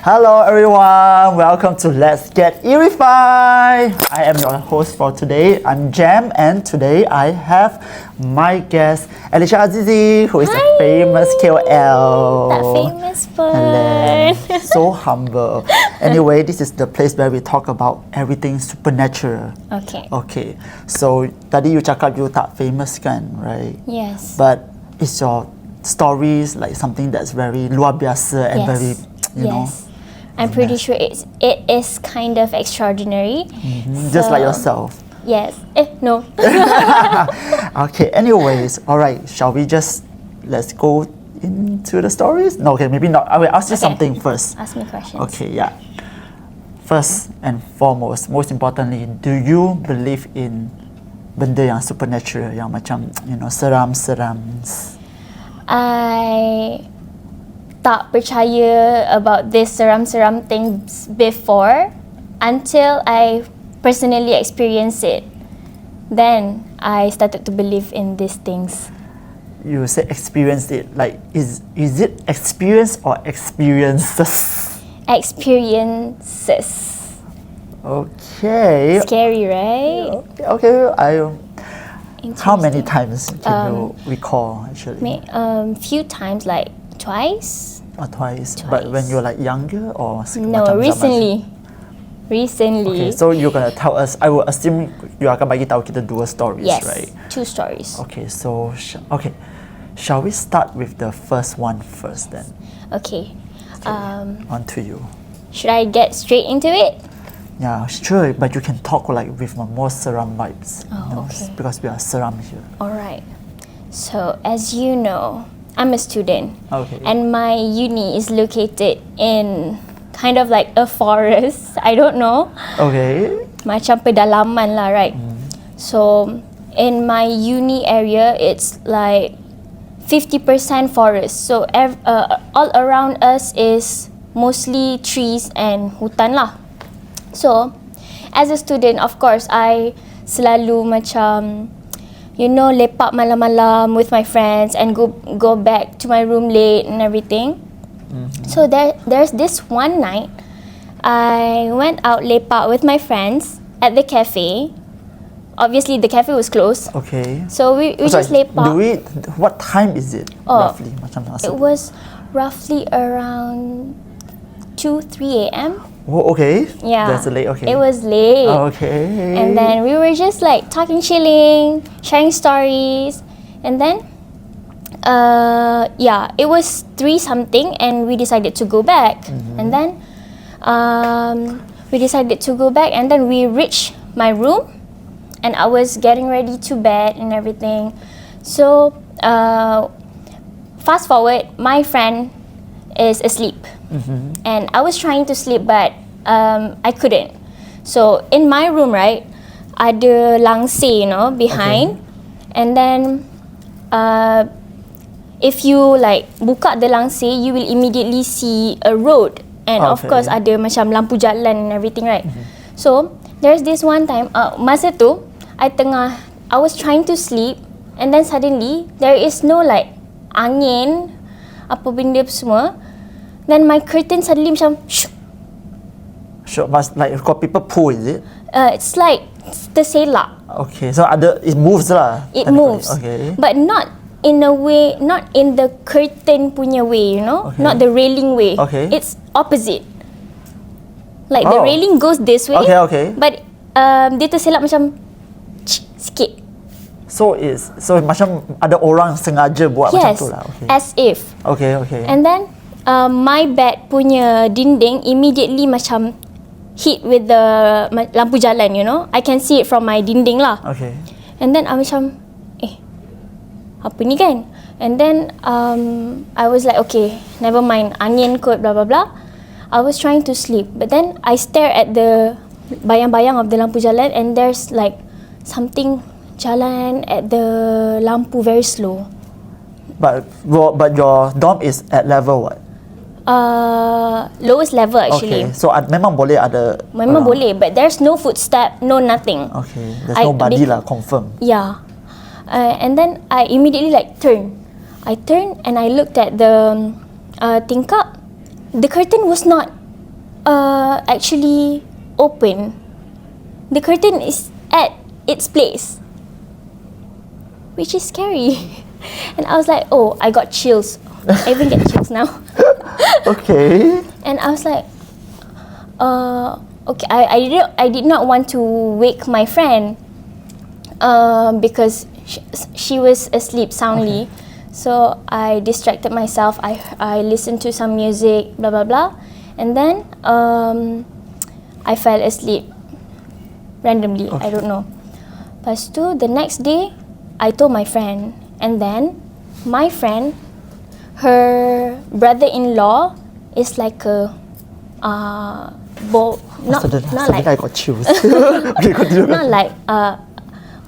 Hello everyone, welcome to Let's Get Eerified. I am your host for today. I'm Jam, and today I have my guest Allysha Azizi, who is a famous KOL. That famous one. So humble. Anyway, this is the place where we talk about everything supernatural. Okay. So tadi you cakap you tak famous kan, right? Yes. But is your stories like something that's very luar biasa and very, you know? I'm pretty sure it is kind of extraordinary. Just like yourself. Yes. No. Okay, anyways, alright, shall we let's go into the stories? No, okay, maybe not. I will ask you something first. Ask me questions. Okay, yeah. First and foremost, most importantly, do you believe in benda yang supernatural, yang macam, you know, seram-seram? I tak percaya about this seram-seram things before until I personally experienced it. Then I started to believe in these things. You say experienced it, like is it experience or experiences? Experiences. Okay. Scary, right? Okay. How many times can you recall actually? Few times, like twice. Or twice. But when you're like younger or No, recently. Okay, so you're gonna tell us. I will assume you akan bagi tahu kita dua stories, yes, right? 2 stories. Okay, so shall we start with the first one first then? Okay. On to you. Should I get straight into it? Yeah, sure. But you can talk like with more seram vibes. Okay. Because we are seram here. Alright. So as you know, I'm a student. Okay. And my uni is located in kind of like a forest. I don't know. Okay. Macam pedalaman lah, right? So in my uni area, it's like 50% forest. So all around us is mostly trees and hutan lah. So as a student, of course, I selalu macam, you know, lepak malam-malam with my friends and go back to my room late and everything. So there's this one night, I went out lepak with my friends at the cafe. Obviously, the cafe was closed. Okay. So we just lepak. What time is it roughly? It was roughly around 2-3 a.m. Oh, okay. Yeah. That's late. Okay. It was late. Okay. And then we were just like talking, chilling, sharing stories, and then it was 3 something, and we decided to go back. And then we decided to go back, and then we reached my room, and I was getting ready to bed and everything. So fast forward, my friend is asleep. And I was trying to sleep, but I couldn't. So in my room, right, ada langsir, you know, behind. Okay. And then if you like buka the langsir, you will immediately see a road. And of course ada macam lampu jalan and everything, right? So there's this one time, masa tu I was trying to sleep, and then suddenly there is no like angin apa benda semua. Then my curtain suddenly macam Sure, must like got people pull, is it? It's like terselak. Okay, so it moves lah. It moves. Okay. But not in a way, not in the curtain punya way, you know? Okay. Not the railing way. Okay. It's opposite. Like the railing goes this way. Okay. But dia terselak macam sikit. So macam ada orang sengaja buat macam tu lah. Okay. As if. Okay. And then my bed punya dinding immediately macam hit with the lampu jalan, you know. I can see it from my dinding lah. Okay. And then I macam apa ni kan? And then I was like, okay, never mind, angin kot, blah blah blah. I was trying to sleep, but then I stare at the bayang-bayang of the lampu jalan, and there's like something jalan at the lampu very slow. But your dorm is at level what? Lowest level actually. Okay, so memang boleh ada. Memang boleh, but there's no footstep, no nothing. Okay, there's nobody lah, confirm. Yeah, and then I immediately like turn. I turned and I looked at the tingkap. The curtain was not actually open. The curtain is at its place, which is scary. And I was like, oh, I got chills. I even get chills now. Okay. And I was like, okay, I did not want to wake my friend because she was asleep soundly. Okay. So I distracted myself. I listened to some music, blah blah blah, and then I fell asleep randomly. Okay. I don't know. Lepas tu, the next day, I told my friend, and then my friend, her brother-in-law is like a not Suddenly like I got chills. Okay, continue. not like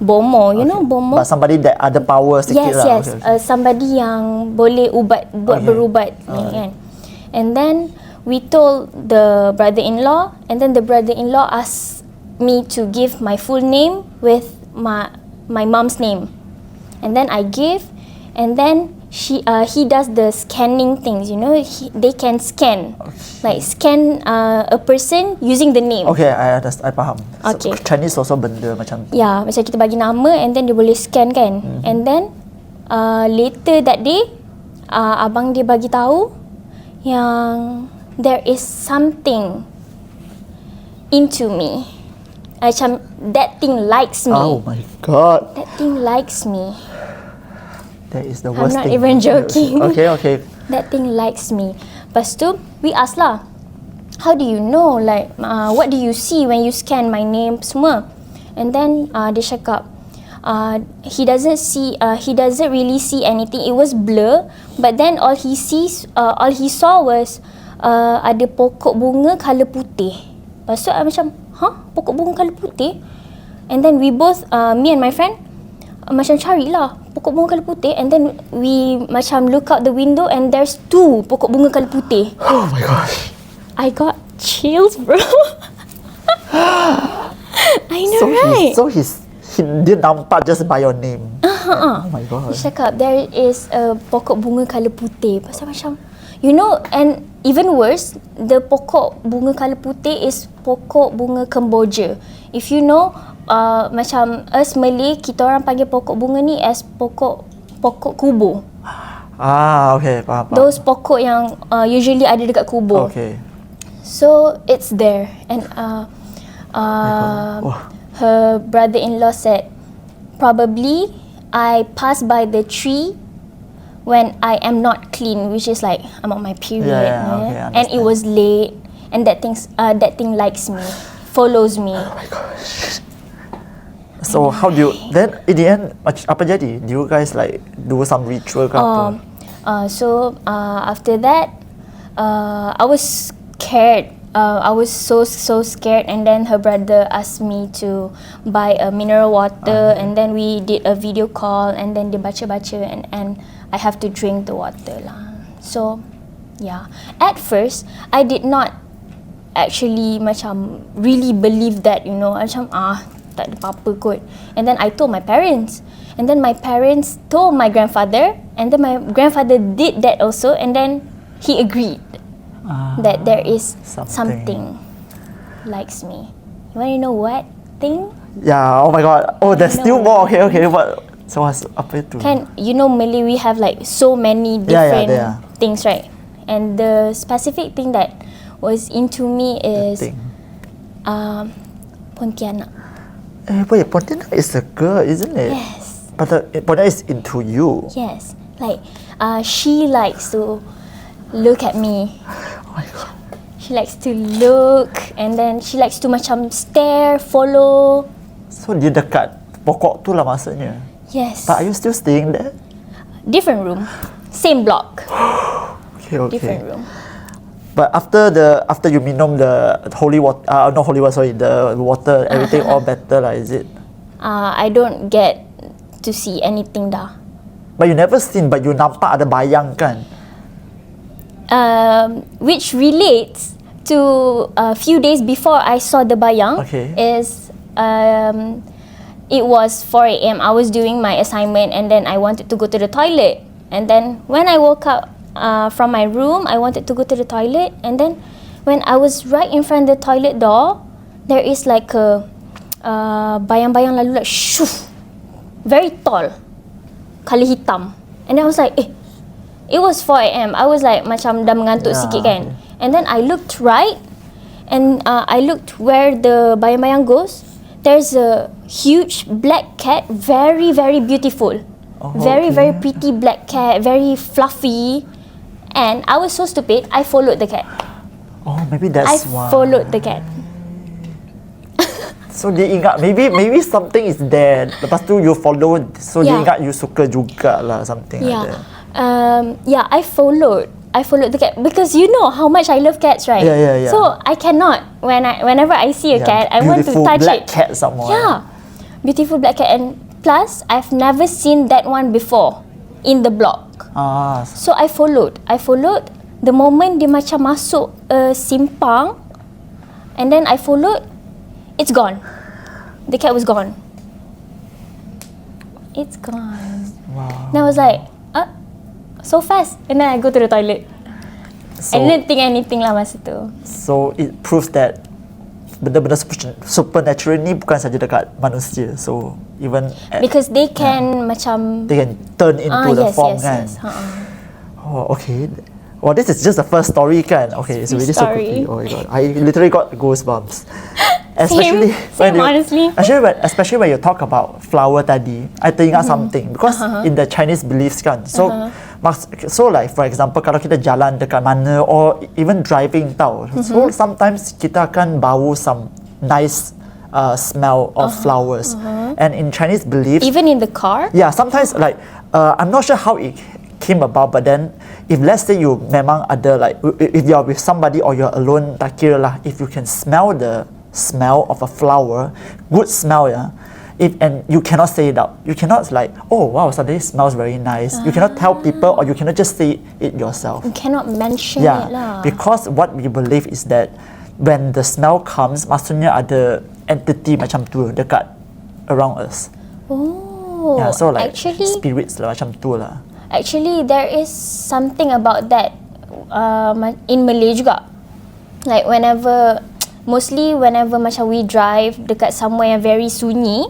bomo, you know bomo. But somebody that ada power sikit Yes, lah. yes. Okay, okay. Somebody yang boleh buat berubat ni kan. And then we told the brother-in-law, and then the brother-in-law asked me to give my full name with my mom's name. And then I give, and then he does the scanning things, you know, they can scan. Like scan a person using the name. Okay, I understand, I faham. Okay. So, Chinese also benda macam tu. Ya, macam kita bagi nama and then dia boleh scan kan. And then later that day, abang dia bagi tahu yang there is something into me. Macam that thing likes me. Oh my god. That thing likes me. That is the I'm worst not thing. even joking. Okay, okay. That thing likes me. Lepas tu, we ask lah, how do you know? Like, what do you see when you scan my name semua? And then dia cakap, he doesn't really see anything. It was blur. But then all he saw was ada pokok bunga colour putih. Lepas tu I macam, pokok bunga colour putih? And then we both, me and my friend, macam carilah pokok bunga colour putih, and then we macam look out the window and there's 2 pokok bunga colour putih. Oh my gosh. I got chills, bro. I know, So right? dia nampak just by your name. Oh my god. Dia cakap there is a pokok bunga colour putih. Pasal macam, you know, and even worse, the pokok bunga colour putih is pokok bunga kemboja. If you know, macam us Malay, kita orang panggil pokok bunga ni as pokok kubur. Okay, faham. Those pokok yang usually ada dekat kubur. Okay. So it's there, and Wah. her brother-in-law said, probably I passed by the tree when I am not clean, which is like I'm on my period, okay, and it was late, and that thing likes me, follows me. Oh my gosh. So how do you then in the end apa jadi? Do you guys like do some ritual ke apa? So after that, I was scared. I was so scared, and then her brother asked me to buy a mineral water, and then we did a video call, and then dia baca-baca, and I have to drink the water lah. So yeah, at first I did not actually macam really believe that, you know, macam tak ada apa-apa kot. And then I told my parents, and then my parents told my grandfather, and then my grandfather did that also, and then he agreed that there is something likes me. You want to know what thing? Yeah, oh my god. Oh, there's still more. Okay, what? So what's apa itu? Can you know Malay, we have like so many different things, right? And the specific thing that was into me is Pontianak. Wait, Pontianak is a girl, isn't it? Yes. But Pontianak is into you. Yes. Like she likes to look at me. Oh my god. She likes to look, and then she likes to macam stare, follow. So dia dekat pokok tu lah maksudnya. Yes. But are you still staying there? Different room, same block. Okay. Different room. But after you minum the holy water, not holy water, sorry, the water, everything all better lah, is it? I don't get to see anything dah. But you never seen, but you nampak ada bayang kan? Which relates to a few days before I saw the bayang. Okay. Is it was 4 a.m. I was doing my assignment, and then I wanted to go to the toilet. And then when I woke up from my room, I wanted to go to the toilet, and then when I was right in front of the toilet door, there is like a bayang-bayang lalu like shoo, very tall, colour hitam. And then I was like, it was 4 a.m. I was like macam dah mengantuk sikit kan. And then I looked right, and I looked where the bayang-bayang goes. There's a huge black cat, very, very beautiful. Very pretty black cat, very fluffy. And I was so stupid, I followed the cat. Oh, maybe that's why. I followed the cat. So dia ingat maybe something is there. Lepas tu you follow, so dia ingat you suka juga lah, something like that. I followed the cat because you know how much I love cats, right? Yeah. So I cannot whenever I see a cat, I want to touch black it. cat somewhere. Yeah, beautiful black cat, and plus I've never seen that one before in the block. So I followed. The moment dia macam masuk simpang, and then I followed, it's gone. The cat was gone. It's gone. Wow. And I was like, so fast. And then I go to the toilet. So, I didn't think anything lah masa tu. So it proves that benda-benda supernatural ni bukan saja dekat manusia. So even because they can macam they can turn into the form kan. Yes. Oh, okay. Well, this is just the first story kan. Okay, it's really so creepy. Oh my god, I literally got goosebumps. Same, honestly. Especially when you talk about flower tadi, I teringat something because in the Chinese beliefs kan. So so like for example, kalau kita jalan dekat mana or even driving tau, so sometimes kita akan bau some nice smell of flowers. And in Chinese beliefs, even in the car. Yeah, sometimes like I'm not sure how it came about, but then if let's say you memang ada like if you're with somebody or you're alone, tak kira lah, if you can smell the smell of a flower, good smell, yeah. And you cannot say it out. You cannot like, oh wow, suddenly it smells very nice. You cannot tell people, or you cannot just say it yourself. You cannot mention it lah. Because what we believe is that when the smell comes, maksudnya ada entity macam tu dekat around us. Oh, yeah, so like actually, spirits lah macam tu lah. Actually, there is something about that in Malay juga. Like mostly whenever macam we drive dekat somewhere yang very sunyi,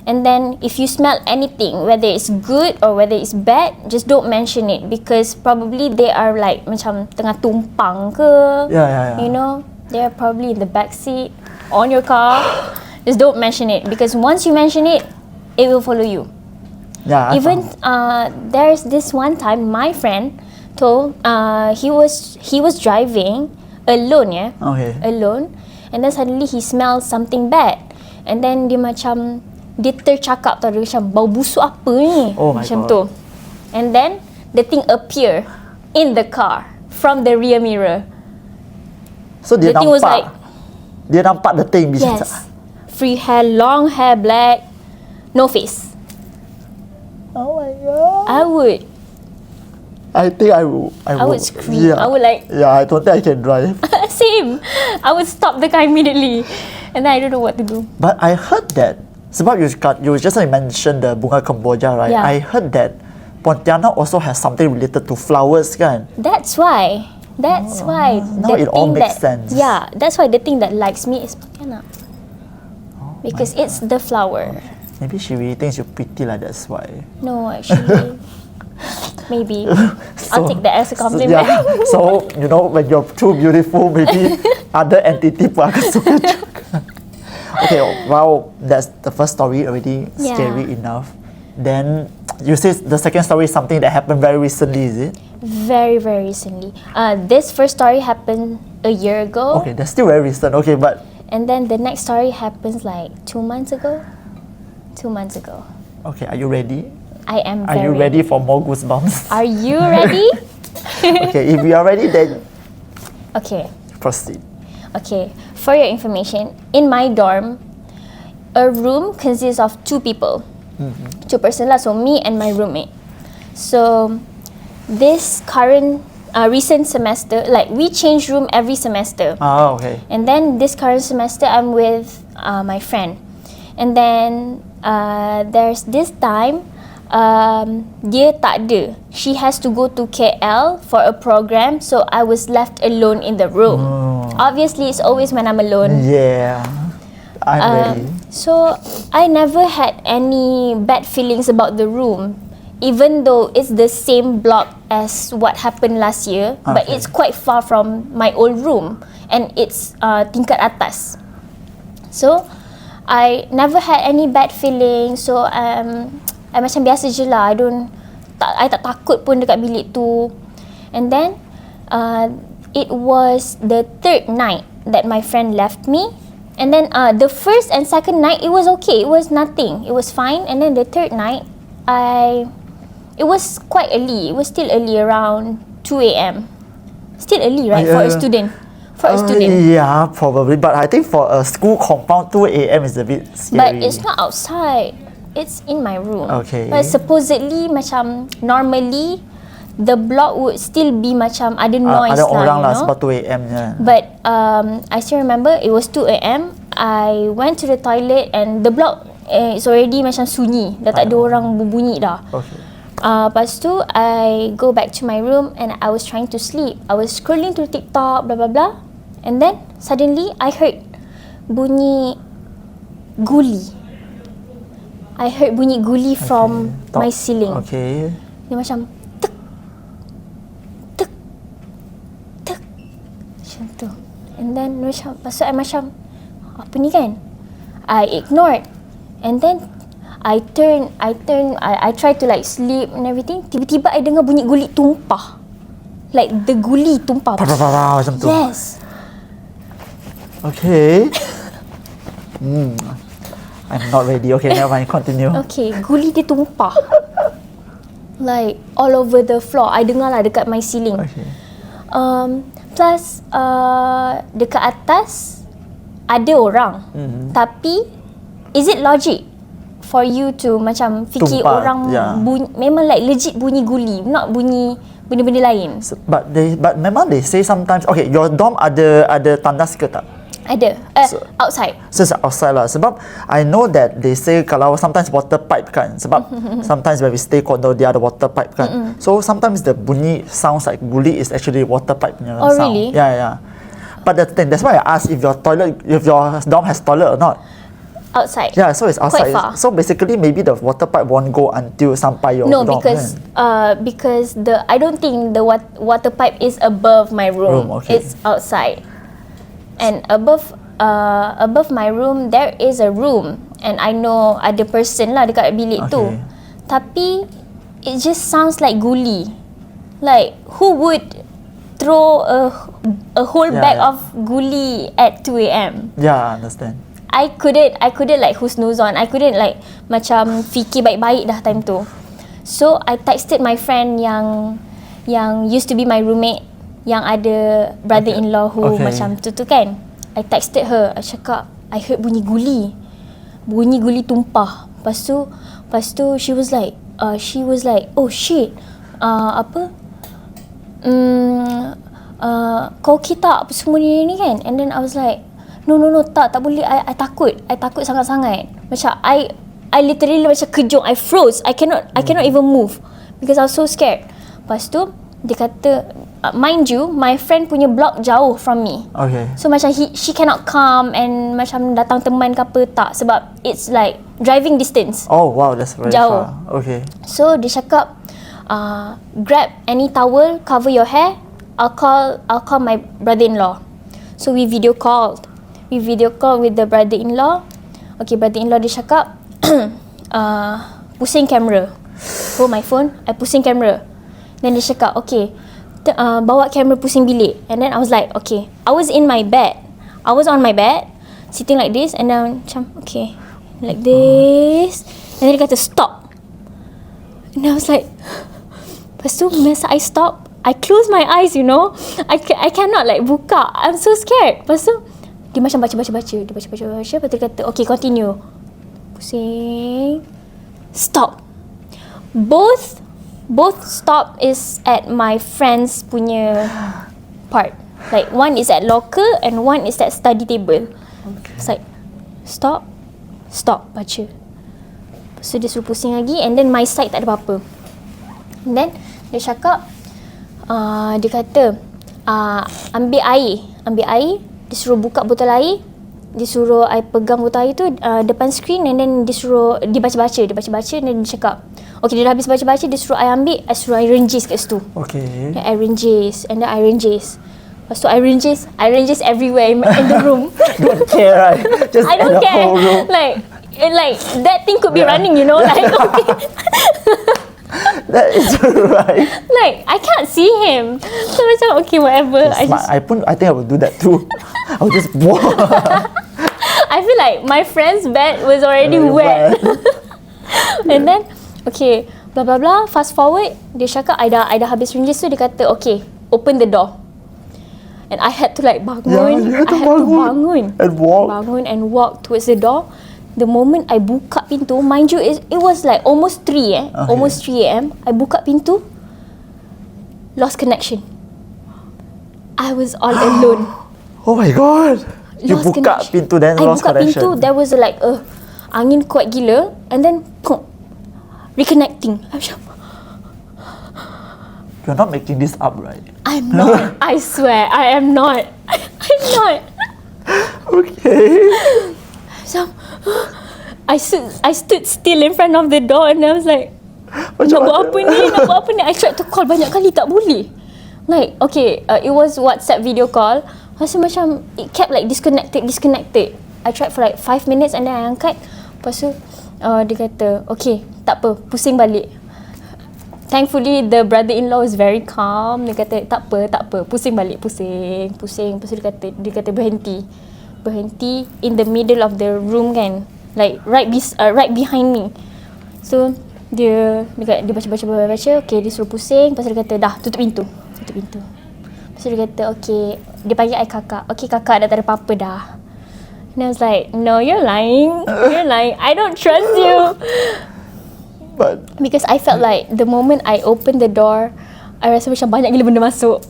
and then if you smell anything, whether it's good or whether it's bad, just don't mention it because probably they are like macam tengah tumpang ke. Yeah. You know, they are probably in the back seat on your car. Just don't mention it because once you mention it, it will follow you. Yeah. Even there's this one time my friend told he was driving alone, alone, and then suddenly he smells something bad, and then dia tercakap tau, dia macam bau busuk apa ni, macam tu, and then the thing appear in the car from the rear mirror. So the thing was like, dia nampak the thing. Yes, free hair, long hair, black, no face. Oh my god. I think I would scream. Yeah. I would like. Yeah, I don't think I can drive. Same. I would stop the car immediately, and then I don't know what to do. But I heard that sebab you just mentioned the bunga kemboja, right? Yeah. I heard that Pontianak also has something related to flowers, kan? That's why. Now it all makes sense. Yeah, that's why the thing that likes me is Pontianak. Because it's the flower. Maybe she really thinks you're pretty, like that's why. No, actually. Maybe. I'll take that as a compliment. So, you know, when you're too beautiful, maybe other entity pun akan suka juga. Okay, wow, that's the first story already scary enough. Then, you say the second story is something that happened very recently, is it? Very, very recently. This first story happened a year ago. Okay, that's still very recent. Okay, but... And then the next story happens like 2 months ago. 2 months ago. Okay, are you ready? I am Are you ready for more goosebumps? Are you ready? Okay, if you are ready, then okay, proceed. Okay, for your information, in my dorm, a room consists of 2 people. 2 person lah, so me and my roommate. So this current recent semester, like we change room every semester. Oh, okay. And then this current semester, I'm with my friend. And then there's this time, dia tak ada. She has to go to KL for a program, so I was left alone in the room. Obviously, it's always when I'm alone. Yeah. I'm ready. So I never had any bad feelings about the room, even though it's the same block as what happened last year, but it's quite far from my old room and it's tingkat atas. So I never had any bad feelings. So I macam biasa je lah. I tak takut pun dekat bilik tu. And then it was the third night that my friend left me. And then the first and second night, it was okay. It was nothing. It was fine. And then the third night, it was quite early. It was still early, around 2 a.m. Still early, right, for a student? For a student. Yeah, probably. But I think for a school compound, 2 a.m. is a bit scary. But it's not outside. It's in my room. Okay. But supposedly, macam normally, the block would still be macam ada noise ada orang lah, lah sebab 2 a.m. Yeah. But I still remember it was 2 a.m. I went to the toilet and the block it's already macam sunyi. Dah tak ada orang berbunyi dah. Okay. Lepas tu I go back to my room and I was trying to sleep. I was scrolling through TikTok, blah blah blah. And then suddenly I heard bunyi guli. I heard bunyi guli from my ceiling. Okay. Dia macam macam tu. And then macam pasal I macam apa ni kan? I ignored. And then I try to like sleep and everything. Tiba-tiba I dengar bunyi guli tumpah. Like the guli tumpah. Macam tu. Yes. Okay. I'm not ready. Okay, never mind. Continue. Okay, guli dia tumpah. Like all over the floor. I dengar lah dekat my ceiling. Okay. Plus dekat atas ada orang. Tapi is it logic for you to macam fikir Tumpah, orang bunyi, memang like legit bunyi guli, not bunyi benda-benda lain. But memang they say sometimes. Okay, your dorm ada tandas ke tak? Ada. Outside. So it's outside lah. Sebab I know that they say kalau sometimes water pipe kan. Sebab sometimes when we stay condo, dia ada water pipe kan. So sometimes the bunyi sounds like guli is actually water pipe punya sound. Really? Yeah. But the thing, that's why I asked if your dorm has toilet or not. Outside. Yeah, so it's outside. Quite far. So basically, maybe the water pipe won't go until sampai your dorm. No, because I don't think the water pipe is above my room. Okay. It's outside. And above my room there is a room, and I know ada person lah dekat bilik tu. Tapi it just sounds like guli. Like who would throw a whole bag of guli at 2 a.m. Yeah, I understand. I couldn't like husnuzon. I couldn't like macam fikir baik-baik dah time tu. So I texted my friend yang used to be my roommate, yang ada brother-in-law who macam tu kan. I texted her, I cakap, I heard bunyi guli tumpah. Lepas tu she was like, oh shit, kau okay tak apa semua ni kan? And then I was like, no, tak boleh, I takut sangat-sangat. Macam I literally macam kejung, I froze, I cannot even move because I was so scared. Lepas tu dia kata, mind you, my friend punya block jauh from me. Okay. So macam she cannot come and macam datang teman ke apa tak, sebab it's like driving distance. Oh wow, that's very jauh. far. Okay. So dia cakap, grab any towel, cover your hair. I'll call my brother-in-law. So we video called with the brother-in-law. Okay, brother-in-law dia cakap, pusing kamera. Hold my phone, I pusing kamera. Then dia cakap, okay, bawa kamera pusing bilik. And then I was like, okay. I was on my bed, sitting like this. And then macam, okay, like this. And then dia kata, stop. And I was like, lepas tu masa I stop, I close my eyes, you know. I cannot like buka. I'm so scared. Lepas tu dia macam baca. Dia baca. Lepas tu dia kata, okay, continue. Pusing. Stop. Both stop is at my friend's punya part. Like one is at locker and one is at study table. Okay. It's like, stop, baca. Lepas So dia suruh pusing lagi, and then my side tak ada apa-apa. And then dia cakap, dia kata, ambil air, dia suruh buka botol air, dia suruh I pegang botol air tu depan screen, and then dia suruh dia baca-baca, and then dia cakap, okay, dia dah habis baca-baca, dia suruh I ambil, I suruh I renjis kat situ. Okay. Then I renjis, and then I renjis. Lepas tu I renjis everywhere in the room. Don't care, right? Just I don't the care. whole room. Like that thing could be running, you know, like okay. That is right. Like I can't see him. So macam okay, whatever. I think I would do that too. I would just walk. I feel like my friend's bed was already wet. And then okay, blah blah blah, fast forward, dia cakap I dah habis ringgit, so dia kata okay, open the door. And I had to like bangun. Yeah, you had to bangun and walk. Bangun and walk towards the door. The moment I buka pintu, mind you, it was like almost 3 Okay. almost 3 a.m. I buka pintu, lost connection. I was all alone. Oh my god. You Lost buka connection. pintu then I lost buka connection. pintu, there was like angin kuat gila, and then reconnecting. I was like, You're not making this up, right? I'm not. I swear, I am not. I'm not. Okay. So, I stood still in front of the door, and I was like, nak buat apa ni? I tried to call banyak kali, tak boleh. Like, okay, it was WhatsApp video call. Rasa macam it kept like disconnected. I tried for like 5 minutes, and then I angkat. Lepas tu, dia kata, okay, tak apa, pusing balik. Thankfully, the brother-in-law was very calm. Dia kata, tak apa, pusing balik, pusing. Lepas tu dia kata berhenti in the middle of the room kan, like right behind me. So dia baca, okay, dia suruh pusing. Lepas tu dia kata, dah, tutup pintu. Lepas tu dia kata, okay, dia panggil I kakak. Okay kakak, dah tak ada apa-apa dah. And I was like, no, you're lying. I don't trust you. But Because I felt like the moment I opened the door, I rasa macam banyak gila benda masuk.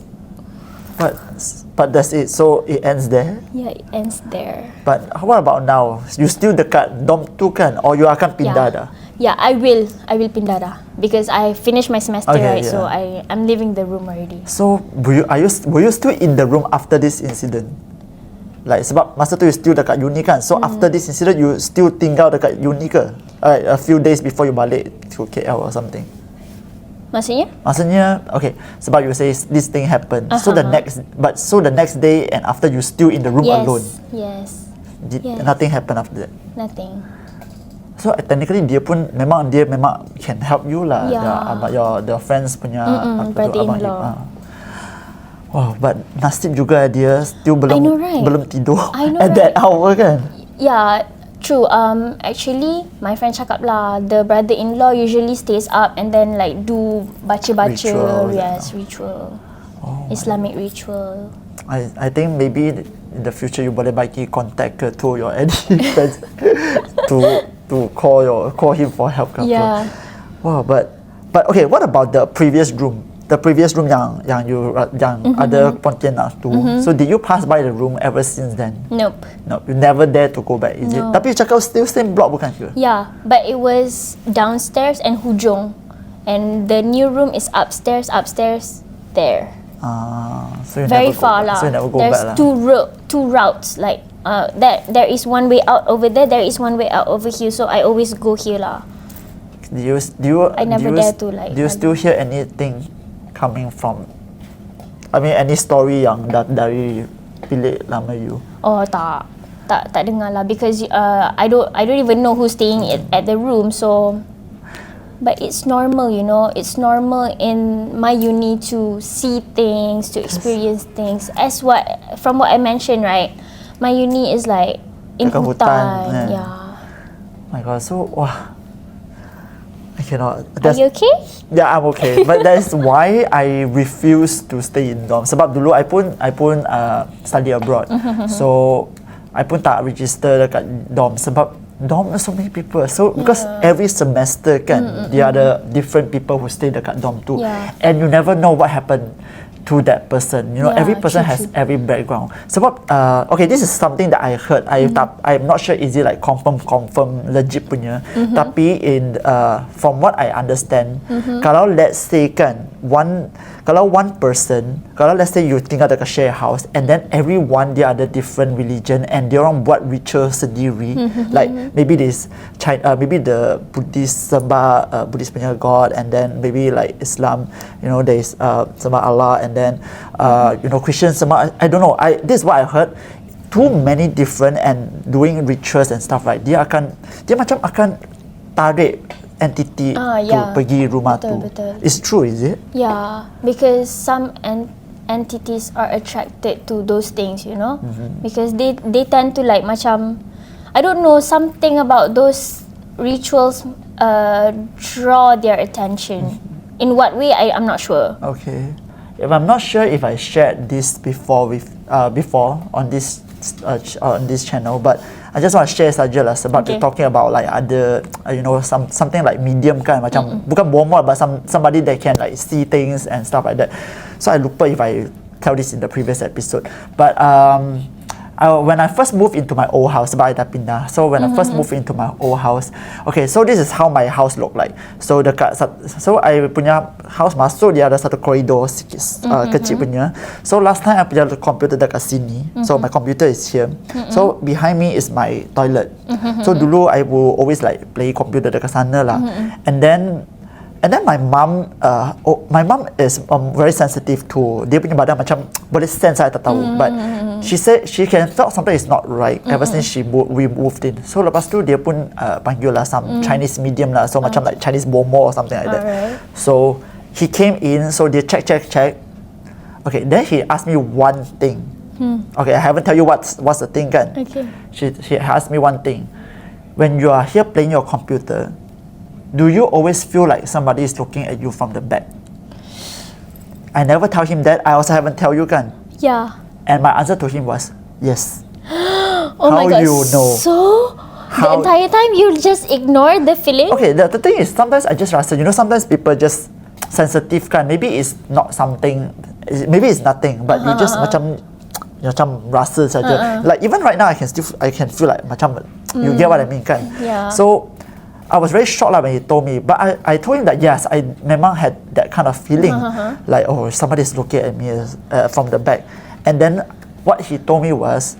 But that's it. So it ends there. Yeah, it ends there. But what about now? You still dekat dom tu kan? Or you akan pindah dah? Yeah, I will pindah dah. Because I finished my semester, Okay, right? So yeah. I'm leaving the room already. So were you still in the room after this incident? Like sebab masa tu you still dekat uni kan? So after this incident you still tinggal dekat uni ke? A few days before you balik to KL or something? Maksudnya, okay, sebab you say this thing happened. So the next day and after you still in the room alone. Yes. Nothing happened after that. Nothing. So technically dia memang can help you lah. Yeah. The friends punya brother-in-law. Wow, but nasib juga dia still belum I know, right? belum tidur I know, at that hour kan. Yeah, true. Actually, my friend cakap lah, the brother-in-law usually stays up and then like do baca-baca. Ritual, Yes, ritual. Islamic ritual. I think maybe in the future you boleh bagi contact ke to your friends to call him for help ke apa. Yeah. Wow, but okay, what about the previous room? The previous room yang ada Pontianak tu. So did you pass by the room ever since then? Nope. No, you never dare to go back, is it? No. Tapi you cakap still same block bukan ke? Yeah, but it was downstairs and hujung, and the new room is upstairs there. So you Very never far go back. lah. So you never go There's back lah. two routes. Like there is one way out over there. There is one way out over here. So I always go here lah. I never dare to like. Do you still hear anything coming from? I mean, any story yang dari bilik lama you? Oh tak dengar lah, because I don't even know who's staying at the room. So, but it's normal, you know. It's normal in my uni to see things, to experience things. From what I mentioned, right? My uni is like in Dekat hutan. yeah. Yeah. My God, so wah, I cannot. Are you okay? Yeah, I'm okay. But that's why I refuse to stay in dorm. Sebab dulu I pun study abroad. So I pun tak register dekat dorm sebab dorm so many people. So because every semester kan, there are the different people who stay dekat dorm too. Yeah. And you never know what happened to that person. You know, Yeah, every person true, has true. every background. So what? Okay, this is something that I heard. I'm not sure is it like confirm legit punya. Tapi from what I understand, kalau let's say kan kalau one person, kalau let's say you tinggal dekat share house and then everyone dia ada different religion and dia orang buat ritual sendiri, like maybe maybe the Buddhist sembah Buddhist punya God, and then maybe like Islam, you know, there is sembah Allah, and then you know, Christian sembah, I don't know, this is what I heard. Too many different and doing rituals and stuff, right? Dia macam akan tarik entity to pergi rumah tu. Betul. It's true, is it? Yeah, because some entities are attracted to those things, you know, because they tend to like macam, I don't know, something about those rituals draw their attention. In what way, I'm not sure. Okay. If I'm not sure if I shared this before on this channel, but I just want to share saja lah sebab we're talking about like other you know, something like medium kan, macam bukan bomoh, but somebody that can like see things and stuff like that. So I lupa if I tell this in the previous episode, but when I first moved into my old house, sebab I dah pindah. So when I first moved into my old house, okay, so this is how my house look like. So I punya house masuk dia ada satu koridor sikit kecil punya. So last time I punya computer dekat sini. So my computer is here. So behind me is my toilet. So dulu I will always like play computer dekat sana lah. And then my mom is very sensitive to dia punya badan, macam boleh sense, saya tak tahu, but she said she can felt something is not right ever since we moved in. So lepas tu dia pun panggil lah some Chinese medium lah, so macam like Chinese bomoh or something like that. So he came in, so dia check. Okay, then he asked me one thing. Okay, I haven't tell you what's the thing kan. Okay. She asked me one thing. When you are here playing your computer, do you always feel like somebody is looking at you from the back? I never tell him that. I also haven't tell you kan. Yeah. And my answer to him was yes. Oh my God. How you know? So the entire time you just ignore the feeling? Okay, the thing is sometimes I just rasa, you know, sometimes people just sensitive kan. Maybe it's not something, maybe it's nothing, but you just macam rasa saja. Like even right now I can feel like macam, you get what I mean kan? Yeah. So I was very shocked when he told me, but I told him that yes, I memang had that kind of feeling, like oh, somebody's looking at me from the back. And then what he told me was,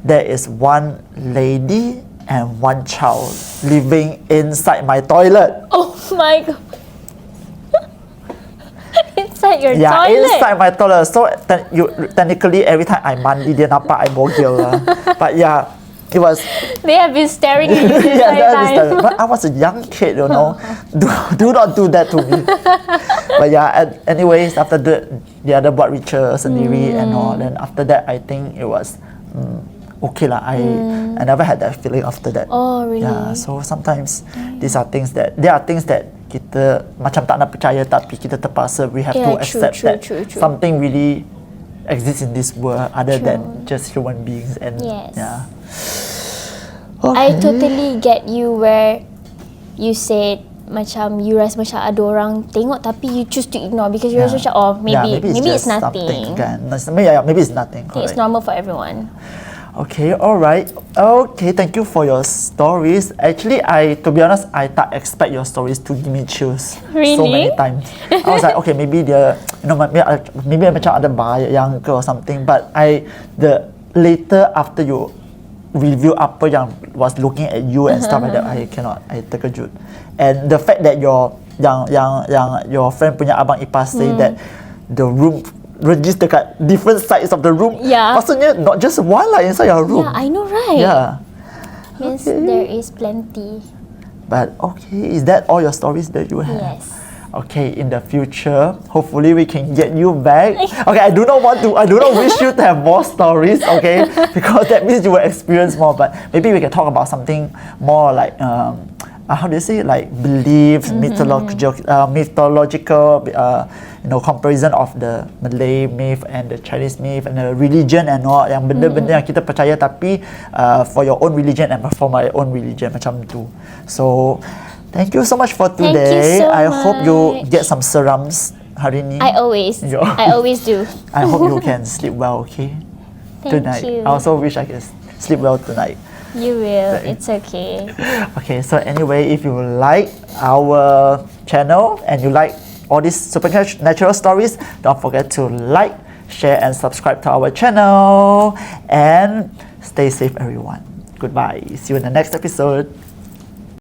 there is one lady and one child living inside my toilet. Oh my God. Inside your toilet? Yeah, inside my toilet. So technically every time I mandi, dia nampak I bogel lah. But yeah, it was. They have been staring at you the entire time. But I was a young kid, you know. Do not do that to me. But yeah, anyways, after the other buat ritual sendiri and all, then after that I think it was okay lah. I never had that feeling after that. Oh really? Yeah, so sometimes there are things that kita macam tak nak percaya, tapi kita terpaksa we have to accept that something really exists in this world other than just human beings. And yeah. I totally get you where you said macam you rasa macam ada orang tengok tapi you choose to ignore because you rasa macam maybe it's nothing. Kan. Maybe it's nothing. I think it's normal for everyone. Okay, alright. Okay, thank you for your stories. Actually, to be honest, I tak expect your stories to give me chills so many times. I was like, okay, maybe maybe macam ada bahaya yang ke or something. But later after you review apa yang was looking at you and stuff like that, I terkejut. And the fact that your friend punya abang ipar say that the room register dekat different sides of the room. Yeah. Maksudnya not just one lah inside your room. Yeah, I know, right? Yeah. Yes, there is plenty. But okay, is that all your stories that you have? Yes. Okay, in the future, hopefully we can get you back. Okay, I do not wish you to have more stories, okay? Because that means you will experience more. But maybe we can talk about something more like how do you say, like beliefs, mythological, comparison of the Malay myth and the Chinese myth and the religion and all, yang benda-benda yang kita percaya tapi for your own religion and for my own religion, macam tu. So thank you so much for today. Thank you so I hope you much. get some serums hari ni? I always do. I hope you can sleep well, okay? Thank Tonight. you. I also wish I can sleep well tonight. You will. It's okay. Okay, so anyway, if you like our channel and you like all these supernatural stories, don't forget to like, share, and subscribe to our channel. And stay safe, everyone. Goodbye. See you in the next episode.